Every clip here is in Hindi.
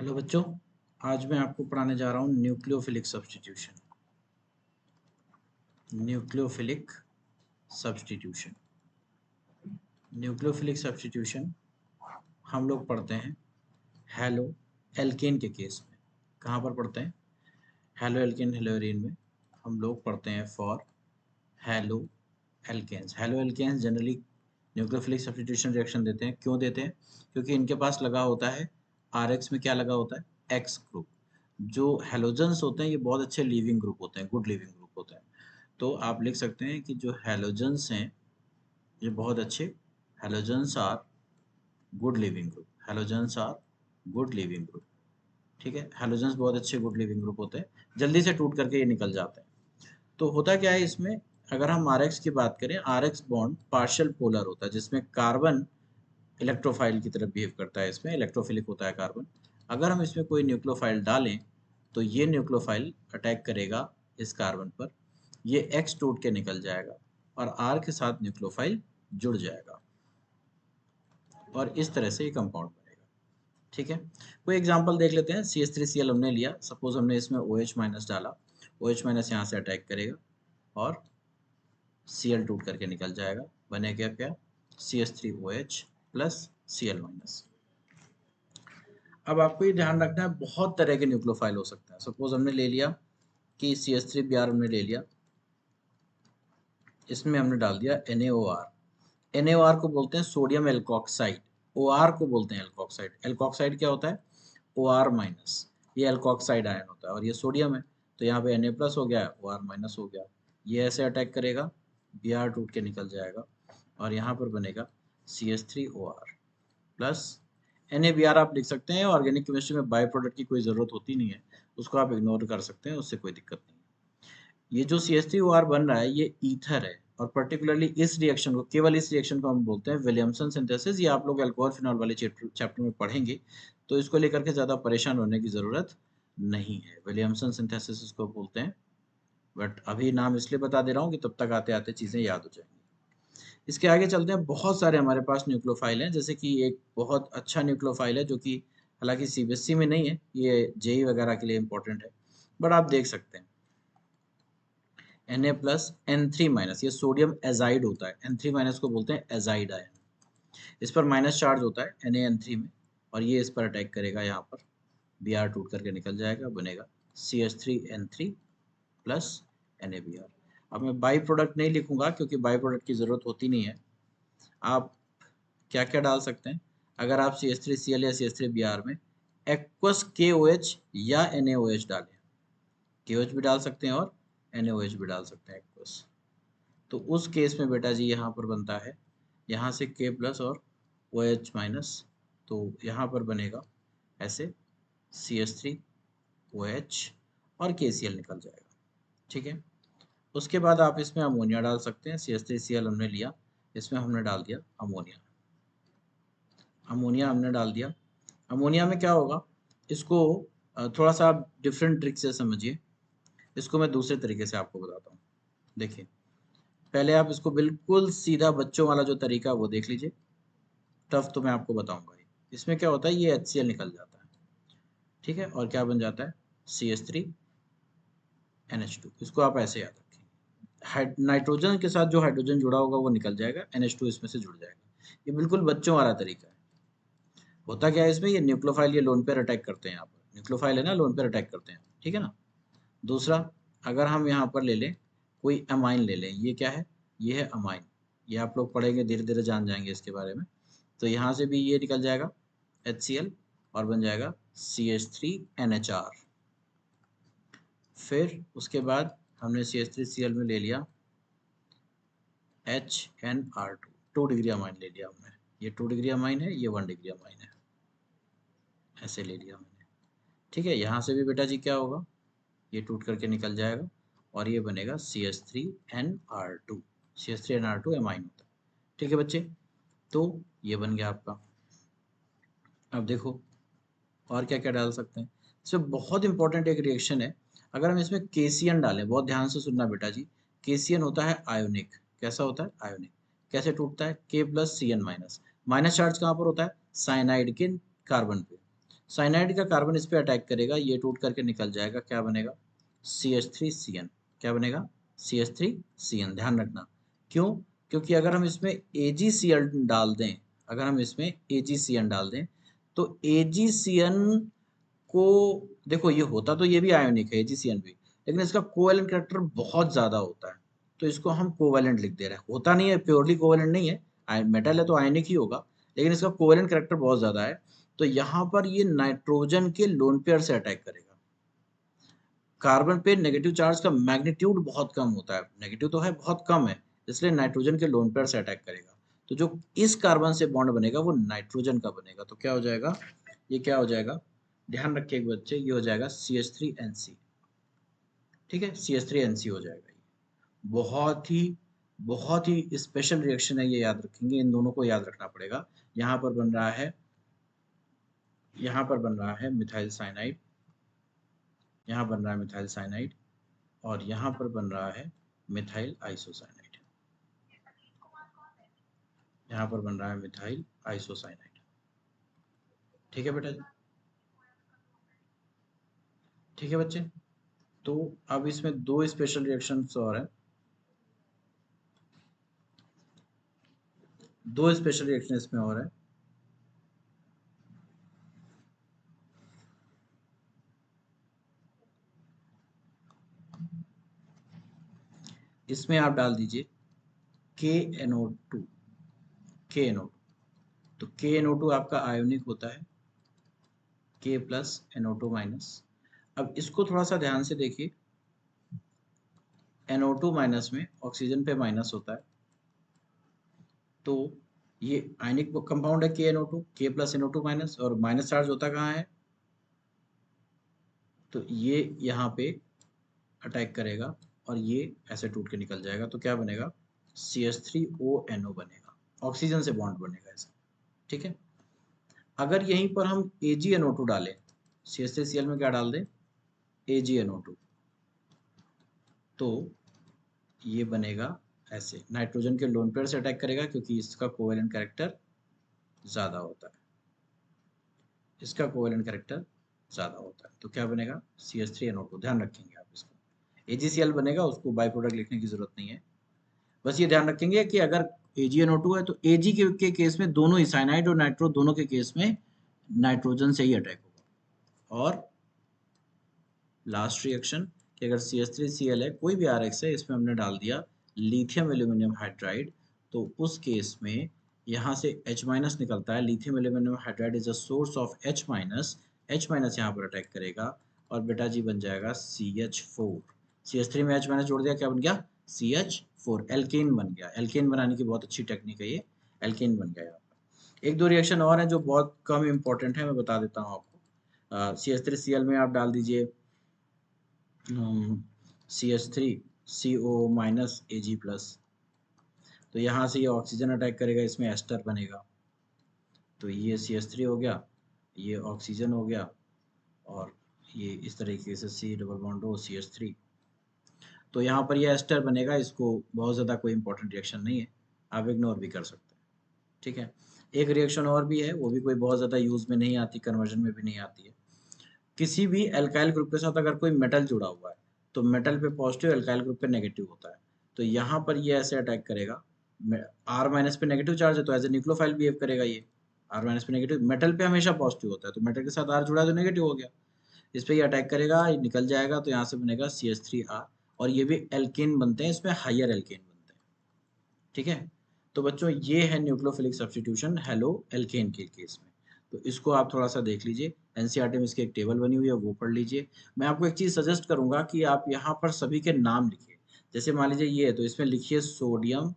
हेलो बच्चों, आज मैं आपको पढ़ाने जा रहा हूँ nucleophilic substitution. Nucleophilic substitution nucleophilic substitution हम लोग पढ़ते हैं हेलो एल्केन के केस में। कहाँ पर पढ़ते हैं? हेलो एल्केन हेलोरीन में हम लोग पढ़ते हैं फॉर haloalkanes. Haloalkanes generally nucleophilic substitution reaction देते हैं। क्यों देते हैं? क्योंकि इनके पास लगा होता है RX में क्या लगा होता है? X group. जो हेलोजन्स होते हैं ये बहुत अच्छे लीविंग ग्रुप होते हैं, गुड लीविंग ग्रुप होते हैं। तो आप लिख सकते हैं कि जो हेलोजन्स हैं ये बहुत अच्छे halogens are good leaving group. Halogens are good leaving group. ठीक है, हेलोजन्स बहुत अच्छे गुड लिविंग ग्रुप होते हैं, जल्दी से टूट करके ये निकल जाते हैं। तो होता क्या है इसमें, अगर हम RX की बात करें, RX बॉन्ड पार्शियल पोलर होता है जिसमें कार्बन इलेक्ट्रोफाइल की तरफ बिहेव करता है, इसमें इलेक्ट्रोफिलिक होता है कार्बन। अगर हम इसमें कोई न्यूक्लियोफाइल डालें तो ये न्यूक्लियोफाइल अटैक करेगा इस कार्बन पर, ये X टूट के निकल जाएगा और R के साथ न्यूक्लियोफाइल जुड़ जाएगा और इस तरह से ये कंपाउंड बनेगा। ठीक है, कोई एग्जांपल देख लेते हैं। CH3Cl हमने लिया, सपोज हमने इसमें OH माइनस डाला, OH माइनस यहाँ से अटैक करेगा और Cl टूट करके निकल जाएगा, बनेगा क्या? CH3OH plus Cl minus. अब आपको ये ध्यान रखना है, बहुत तरह के न्यूक्लियोफाइल हो सकते हैं। सपोज हमने ले लिया कि CH3Br हमने ले लिया, इसमें हमने डाल दिया NaOR। NaOR को बोलते हैं सोडियम एल्कोक्साइड, OR को बोलते हैं एल्कोक्साइड। एल्कोक्साइड क्या होता है? OR minus. ये एल्कोक्साइड आयन होता है और ये सोडियम है, तो यहाँ पे Na प्लस हो गया, OR माइनस हो गया। ये ऐसे अटैक करेगा, Br टूट के निकल जाएगा और यहाँ पर बनेगा CH3OR प्लस NaBr। आप लिख सकते हैं, ऑर्गेनिक केमिस्ट्री में बाय प्रोडक्ट की कोई ज़रूरत होती नहीं है, उसको आप इग्नोर कर सकते हैं, उससे कोई दिक्कत नहीं है। ये जो CH3OR बन रहा है ये ईथर है और पर्टिकुलरली इस रिएक्शन को, केवल इस रिएक्शन को हम बोलते हैं विलियमसन सिंथेसिस। ये आप लोग अल्कोहल फिनॉल वाले चैप्टर में पढ़ेंगे, तो इसको लेकर के ज़्यादा परेशान होने की ज़रूरत नहीं है। विलियमसन सिंथेसिस इसको बोलते हैं, बट अभी नाम इसलिए बता दे रहा हूँ कि तब तक आते आते चीज़ें याद हो जाएंगी। इसके आगे चलते हैं। बहुत सारे हमारे पास न्यूक्लियोफाइल हैं, जैसे कि एक बहुत अच्छा न्यूक्लियोफाइल है जो कि हालांकि CBSE में नहीं है, ये JEE वगैरह के लिए इंपॉर्टेंट है, बट आप देख सकते हैं Na प्लस N3 माइनस, ये सोडियम एजाइड होता है। N3 माइनस को बोलते हैं एजाइड आयन। इस पर माइनस चार्ज होता है NaN3 में और ये इस पर अटैक करेगा, यहाँ पर Br टूट करके निकल जाएगा, बनेगा CH3N3 प्लस NaBr। अब मैं बाई प्रोडक्ट नहीं लिखूंगा क्योंकि बाई प्रोडक्ट की ज़रूरत होती नहीं है। आप क्या क्या डाल सकते हैं? अगर आप CH3Cl या CH3Br में एक्वस KOH या NaOH डालें, KOH भी डाल सकते हैं और NaOH भी डाल सकते हैं एक्वस, तो उस केस में बेटा जी यहाँ पर बनता है, यहाँ से K प्लस और OH माइनस, तो यहाँ पर बनेगा ऐसे CH3OH और KCl निकल जाएगा। ठीक है, उसके बाद आप इसमें अमोनिया डाल सकते हैं। CH3Cl हमने लिया, इसमें हमने डाल दिया अमोनिया। अमोनिया हमने डाल दिया। अमोनिया में क्या होगा, इसको थोड़ा सा आप डिफरेंट ट्रिक से समझिए। इसको मैं दूसरे तरीके से आपको बताता हूँ। देखिए, पहले आप इसको बिल्कुल सीधा बच्चों वाला जो तरीका है वो देख लीजिए, टफ तो मैं आपको बताऊंगा ही। इसमें क्या होता है, ये HCl निकल जाता है, ठीक है, और क्या बन जाता है? CH3NH2। इसको आप ऐसे याद रखें, नाइट्रोजन के साथ जो हाइड्रोजन जुड़ा होगा वो निकल जाएगा, NH2 इसमें से जुड़ जाएगा। ये बिल्कुल बच्चों वाला तरीका है। होता क्या है इसमें, ये न्यूक्लियोफाइल ये लोन पेयर अटैक करते हैं, यहाँ पर न्यूक्लियोफाइल है ना, लोन पेयर अटैक करते हैं, ठीक है ना। दूसरा, अगर हम यहाँ पर ले लें कोई अमाइन ले लें, ये क्या है? ये है अमाइन। ये आप लोग पढ़ेंगे, धीरे धीरे जान जाएंगे इसके बारे में। तो यहाँ से भी ये निकल जाएगा HCl और बन जाएगा CH3NHR। फिर उसके बाद हमने CH3Cl में ले लिया HNR2, 2 डिग्री अमाइन ले लिया हमने। ये 2 डिग्री अमाइन है, ये 1 डिग्री अमाइन है, ऐसे ले लिया हमने। ठीक है, यहाँ से भी बेटा जी क्या होगा, ये टूट करके निकल जाएगा और ये बनेगा CH3NR2। CH3NR2 एमाइन होता है। ठीक है बच्चे, तो ये बन गया आपका। अब देखो और क्या क्या डाल सकते हैं। इसमें बहुत इंपॉर्टेंट एक रिएक्शन है, अगर हम इसमें केसियन डालें, बहुत ध्यान से सुनना बेटा जी। केसियन होता है आयोनिक। कैसा होता है? आयोनिक। कैसे टूटता है? K plus Cn minus. Minus charge कहाँ पर होता है? साइनाइड के कार्बन पे। साइनाइड का कार्बन इस पे अटैक करेगा, ये टूट करके निकल जाएगा, क्या बनेगा CH3CN। क्या बनेगा CH3CN। ध्यान रखना क्यों, क्योंकि अगर हम इसमें AgCl डाल दें, अगर हम इसमें AgCN डाल दें तो AgCN को, देखो ये होता तो ये भी आयोनिक है AgCN भी, लेकिन इसका कोवैलेंट कैरेक्टर बहुत ज्यादा होता है, तो इसको हम कोवैलेंट लिख दे रहे हैं। होता नहीं है, प्योरली कोवैलेंट नहीं है, मेटल है तो आयनिक ही होगा, लेकिन इसका कोवैलेंट कैरेक्टर बहुत ज्यादा है। तो यहाँ पर ये नाइट्रोजन के लोन पेयर से अटैक करेगा। कार्बन पे नेगेटिव चार्ज का मैग्नीट्यूड बहुत कम होता है, नेगेटिव तो है बहुत कम है, इसलिए नाइट्रोजन के लोन पेयर से अटैक करेगा। तो जो इस कार्बन से बॉन्ड बनेगा वो नाइट्रोजन का बनेगा, तो क्या हो जाएगा, ये क्या हो जाएगा, ध्यान रखिएगा बच्चे, ये हो जाएगा CH3NC। ठीक है, CH3NC हो जाएगा। ये बहुत ही स्पेशल रिएक्शन है, ये याद रखेंगे, इन दोनों को याद रखना पड़ेगा। यहाँ पर बन रहा है, यहाँ पर बन रहा है मिथाइल साइनाइड, यहाँ बन रहा है मिथाइल साइनाइड, और यहाँ पर बन रहा है मिथाइल आइसोसाइनाइड, यहाँ पर बन रहा है मिथाइल आइसोसाइनाइड। ठीक है बेटा, ठीक है बच्चे। तो अब इसमें दो स्पेशल रिएक्शंस और हैं, दो स्पेशल रिएक्शन इसमें और है। इसमें आप डाल दीजिए KNO2, KNO2। तो KNO2 आपका आयोनिक होता है, K प्लस NO2 माइनस। अब इसको थोड़ा सा ध्यान से देखिए, NO2 माइनस में ऑक्सीजन पे माइनस होता है, तो ये आयनिक कंपाउंड है KNO2, K plus NO2 minus, और माइनस चार्ज होता कहाँ है, तो ये यहाँ पे अटैक करेगा और ये ऐसे टूट के निकल जाएगा, तो क्या बनेगा CH3ONO बनेगा, ऑक्सीजन से बॉन्ड बनेगा ऐसा। ठीक है, अगर यहीं पर हम AgNO2 डालें, CH3Cl में क्या डाल दें AgNO2, तो ये बनेगा ऐसे, नाइट्रोजन के लोन पेयर से अटैक करेगा क्योंकि इसका कोवैलेंट कैरेक्टर ज़्यादा होता है, इसका कोवैलेंट कैरेक्टर ज़्यादा होता है, तो क्या बनेगा CH3NO2। ध्यान रखेंगे आप इसको, AgCl बनेगा, उसको बाई प्रोडक्ट लिखने की जरूरत नहीं है। बस ये ध्यान रखेंगे कि अगर AgNO2 है तो Ag के केस में दोनों ही साइनाइड और नाइट्रो दोनों के केस में नाइट्रोजन से ही अटैक होगा। और लास्ट रिएक्शन कि अगर CH3Cl है, कोई भी RX है, इसमें हमने डाल दिया लिथियम एल्यूमिनियम हाइड्राइड, तो उस केस में यहाँ से H माइनस निकलता है, lithium aluminium hydride is a source of H minus, H minus यहाँ पर अटैक करेगा और बेटा जी बन जाएगा CH4। CH3 में H माइनस जोड़ दिया, क्या बन गया CH4, एल्केन बन गया। एल्केन बनाने की बहुत अच्छी टेक्निक है ये, एल्केन बन गया। एक दो रिएक्शन और है जो बहुत कम इंपॉर्टेंट है, मैं बता देता हूँ आपको। CH3Cl में आप डाल दीजिए CH3CO माइनस Ag प्लस, तो यहाँ से ये ऑक्सीजन अटैक करेगा, इसमें एस्टर बनेगा, तो ये CH3 हो गया, ये ऑक्सीजन हो गया, और ये इस तरीके से C double bond O CH3, तो यहाँ पर ये एस्टर बनेगा। इसको बहुत ज़्यादा कोई इंपॉर्टेंट रिएक्शन नहीं है, आप इग्नोर भी कर सकते हैं। ठीक है, एक रिएक्शन और भी है, वो भी कोई बहुत ज़्यादा यूज़ में नहीं आती, कन्वर्जन में भी नहीं आती है। किसी भी एल्काइल ग्रुप के साथ अगर कोई मेटल जुड़ा हुआ है तो मेटल पे पॉजिटिव, एल्काइल ग्रुप पे नेगेटिव होता है, तो यहाँ पर ये ऐसे अटैक करेगा। R माइनस पे नेगेटिव चार्ज है तो एज ए न्यूक्लियोफाइल बिहेव करेगा ये, R माइनस पे नेगेटिव, मेटल पे हमेशा पॉजिटिव होता है, तो मेटल के साथ R जुड़ा है तो नेगेटिव हो गया, इस पे ये अटैक करेगा, ये निकल जाएगा, तो यहाँ से बनेगा CH3R, और ये भी एल्केन बनते हैं, इसमें हाइयर एल्केन बनते हैं। ठीक है, तो बच्चों ये है न्यूक्लियोफिलिक सब्स्टिट्यूशन हेलो एल्केन के केस में, तो इसको आप थोड़ा सा देख लीजिए, एनसीईआरटी में इसकी एक टेबल बनी हुई है, वो पढ़ लीजिए। मैं आपको एक चीज़ सजेस्ट करूंगा कि आप यहाँ पर सभी के नाम लिखिए, जैसे मान लीजिए ये है तो इसमें लिखिए सोडियम,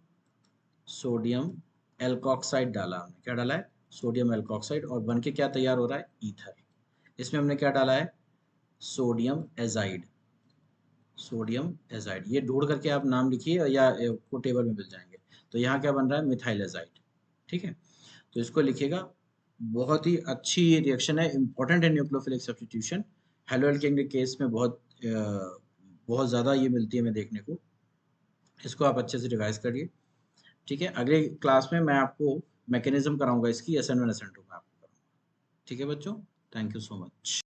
सोडियम एल्कोक्साइड डाला हमने, क्या डाला है सोडियम एल्कोक्साइड, और बन के क्या तैयार हो रहा है ईथर। इसमें हमने क्या डाला है सोडियम एजाइड, सोडियम एजाइड, ये ढूंढ करके आप नाम लिखिए या को टेबल में मिल जाएंगे। तो यहाँ क्या बन रहा है मिथाइल एजाइड। ठीक है, तो इसको लिखिएगा, बहुत ही अच्छी ये रिएक्शन है, इंपॉर्टेंट है न्यूक्लियोफिलिक सब्स्टिट्यूशन, हेलो एल्केन के केस में बहुत ज़्यादा ये मिलती है हमें देखने को, इसको आप अच्छे से रिवाइज करिए। ठीक है, अगले क्लास में मैं आपको मैकेनिज्म कराऊंगा इसकी, SN1 SN2 में आपको कराऊंगा। ठीक है बच्चों। Thank you so much.